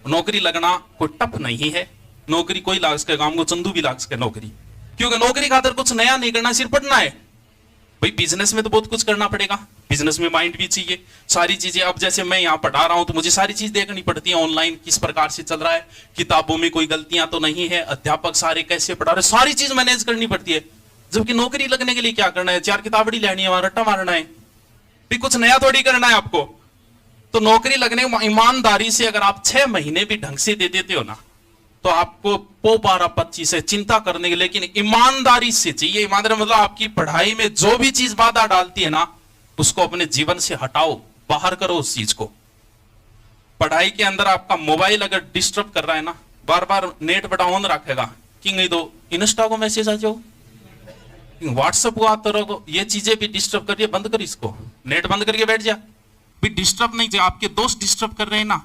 नौकरी लगना कोई टफ नहीं है। नौकरी कोई लाग सके, काम को चंदू भी लाग सके नौकरी, क्योंकि नौकरी खातर कुछ नया नहीं करना, सिर्फ पढ़ना है। भाई बिजनेस में तो बहुत कुछ करना पड़ेगा, बिजनेस में माइंड भी चाहिए, सारी चीजें। अब जैसे मैं यहाँ पढ़ा रहा हूं तो मुझे सारी चीज देखनी पड़ती है, ऑनलाइन किस प्रकार से चल रहा है, किताबों में कोई गलतियां तो नहीं है, अध्यापक सारे कैसे पढ़ा रहे, सारी चीज मैनेज करनी पड़ती है। जबकि नौकरी लगने के लिए क्या करना है, 4 किताबड़ी लेनी है, रट्टा मारना है, भी कुछ नया थोड़ी करना है आपको। तो नौकरी लगने ईमानदारी से अगर आप 6 महीने भी ढंग से दे देते हो ना, तो आपको 12-25 है चिंता करने के, लेकिन ईमानदारी से चाहिए। ईमानदारी मतलब आपकी पढ़ाई में जो भी चीज बाधा डालती है ना, उसको अपने जीवन से हटाओ, बाहर करो उस चीज को। पढ़ाई के अंदर आपका मोबाइल अगर डिस्टर्ब कर रहा है ना, बार बार नेट बटा ऑन रखेगा कि नहीं, तो इंस्टा को मैसेज आ जाओ, व्हाट्सएप को आता रहो, ये चीजें भी डिस्टर्ब करिए, बंद कर इसको, नेट बंद करके बैठ जा। भी डिस्टर्ब नहीं, आपके दोस्त डिस्टर्ब कर रहे हैं ना,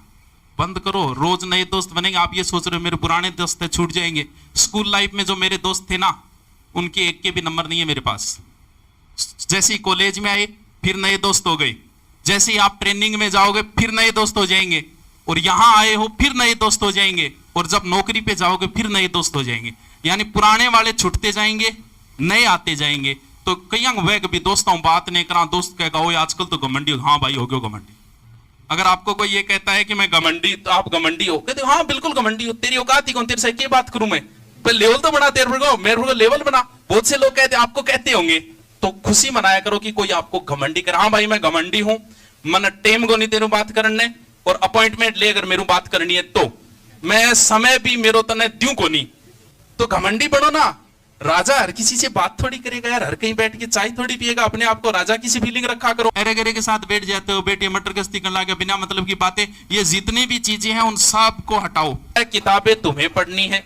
बंद करो। रोज नए दोस्त बनेंगे, आप ये सोच रहे हो मेरे पुराने दोस्त है छूट जाएंगे। स्कूल लाइफ में जो मेरे दोस्त थे ना, उनके एक के भी नंबर नहीं है मेरे पास। जैसे ही कॉलेज में आए फिर नए दोस्त हो गए, जैसे ही आप ट्रेनिंग में जाओगे फिर नए दोस्त हो जाएंगे, और यहां आए हो फिर नए दोस्त हो जाएंगे, और जब नौकरी पे जाओगे फिर नए दोस्त हो जाएंगे। यानी पुराने वाले छूटते जाएंगे, नए आते जाएंगे। तो कई वह भी दोस्तों बात नहीं करा, दोस्त कहेगा वो आजकल तो घमंडी हो। हाँ भाई हो गयो घमंडी। अगर आपको कोई ये कहता है कि मैं घमंडी, तो आप घमंडी हो, कहते हाँ बिल्कुल घमंडी हो, तेरी औकात ही कौन, तेरे से क्या बात करूं मैं, पर लेवल तो बना तेरे को, मेरे को लेवल बना। बहुत से लोग कहते आपको कहते होंगे, तो खुशी मनाया करो कि कोई आपको घमंडी करे। हाँ भाई मैं घमंडी हूं, मन टेम को नहीं तेरू बात करने, और अपॉइंटमेंट ले अगर मेरू बात करनी है तो मैं समय भी मेरो तने द्यू को नहीं, तो घमंडी बनो ना। राजा हर किसी से बात थोड़ी करेगा यार, हर कहीं बैठ के चाय थोड़ी पिएगा, अपने आप को राजा की सी फीलिंग रखा करो। अरे गरे के साथ बैठ जाते हो, बेटे मटर गश्ती करने लगे, बिना मतलब की बातें, ये जितनी भी चीजें हैं उन सब को हटाओ। किताबें तुम्हें पढ़नी है,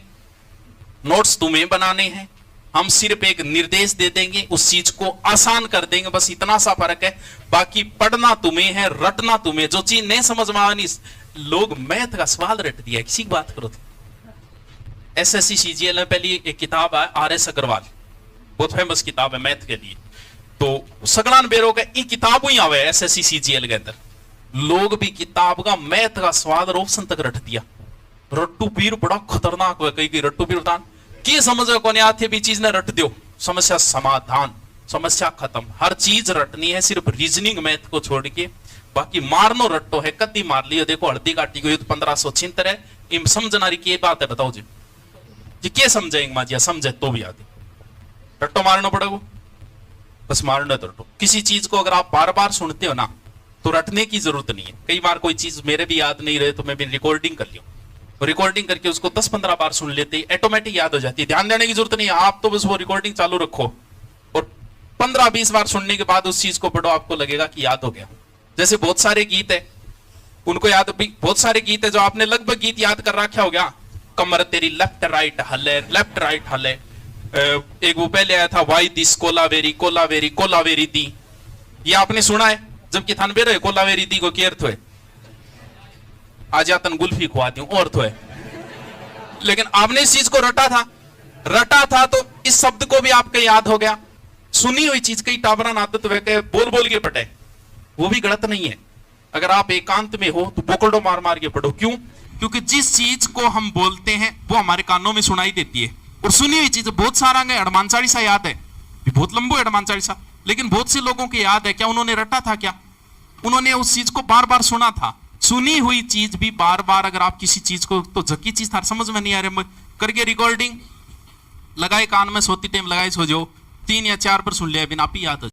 नोट्स तुम्हें बनाने हैं, हम सिर्फ एक निर्देश दे देंगे, उस चीज को आसान कर देंगे, बस इतना सा फर्क है। बाकी पढ़ना तुम्हें है, रटना तुम्हें। जो चीज नहीं समझ में आनी, लोग मैथ का सवाल रट दिया, किसी की बात करो तो। एसएससी सीजीएल में पहली एक किताब है आर.एस. अग्रवाल, बहुत फेमस किताब है मैथ के लिए, तो सगड़ान बेरो का ये किताब ही आवे एसएससी सीजीएल के अंदर। लोग भी किताब का मैथ का स्वाद और ऑप्शन तक रट दिया। रट्टू पीर बड़ा खतरनाक है, कई रट्टू पीर दान की समझ कोने आते भी चीज ने रट दो, समस्या समाधान, समस्या खत्म। हर चीज रटनी है, सिर्फ रीजनिंग मैथ को छोड़ के, बाकी मारनो रट्टो है। कद्दी मार लियो, देखो हल्दी काटी गई तो 1576 है, इम समझनारी की बात है, बताओ जी क्या समझेंगे माजिया, समझे तो भी आती रट्टो मारना पड़ेगा, बस मारना तो रट्टो। किसी चीज को अगर आप बार बार सुनते हो ना, तो रटने की जरूरत नहीं है। कई बार कोई चीज मेरे भी याद नहीं रहे तो मैं भी रिकॉर्डिंग कर लियो, रिकॉर्डिंग करके उसको 10-15 बार सुन लेते ही ऑटोमेटिक याद हो जाती है, ध्यान देने की जरूरत नहीं है। आप तो बस वो रिकॉर्डिंग चालू रखो और 15-20 बार सुनने के बाद उस चीज को पढ़ो, आपको लगेगा कि याद हो गया। जैसे बहुत सारे गीत है, उनको याद, बहुत सारे गीत है जो आपने लगभग गीत याद कर रखा हो गया। कमर तेरी लेफ्ट राइट हले, लेफ्ट राइट हले। एक वो पहले आया था, वाई दिस कोलावेरी कोलावेरी कोलावेरी दी, ये आपने सुना है। जबकि थान बेरो कोलावेरी दी को केयर थो है, आज यातन गुल्फी खुआ दी और तो है, लेकिन आपने इस चीज को रटा था तो इस शब्द को भी आपके याद हो गया। सुनी हुई चीज कई टाबरान आदत वे बोल बोल के पढ़े, वो भी गलत नहीं है। अगर आप एकांत में हो तो बोकड़ो मार मार के पढ़ो। क्यों? क्योंकि जिस चीज को हम बोलते हैं वो हमारे कानों में सुनाई देती है, और सुनी हुई चीज बहुत सारा हनुमान चालीसा याद है, बहुत लंबो है हनुमान चालीसा, लेकिन बहुत से लोगों को याद है। क्या उन्होंने रटा था? क्या उन्होंने उस चीज को बार बार सुना था? सुनी हुई चीज भी बार बार, अगर आप किसी चीज को, तो झकी चीज था समझ में नहीं आ रही, करके रिकॉर्डिंग लगाए कान में, सोती टाइम लगाए सो जो 3 या 4 पर सुन लिया बिना आप ही याद हो।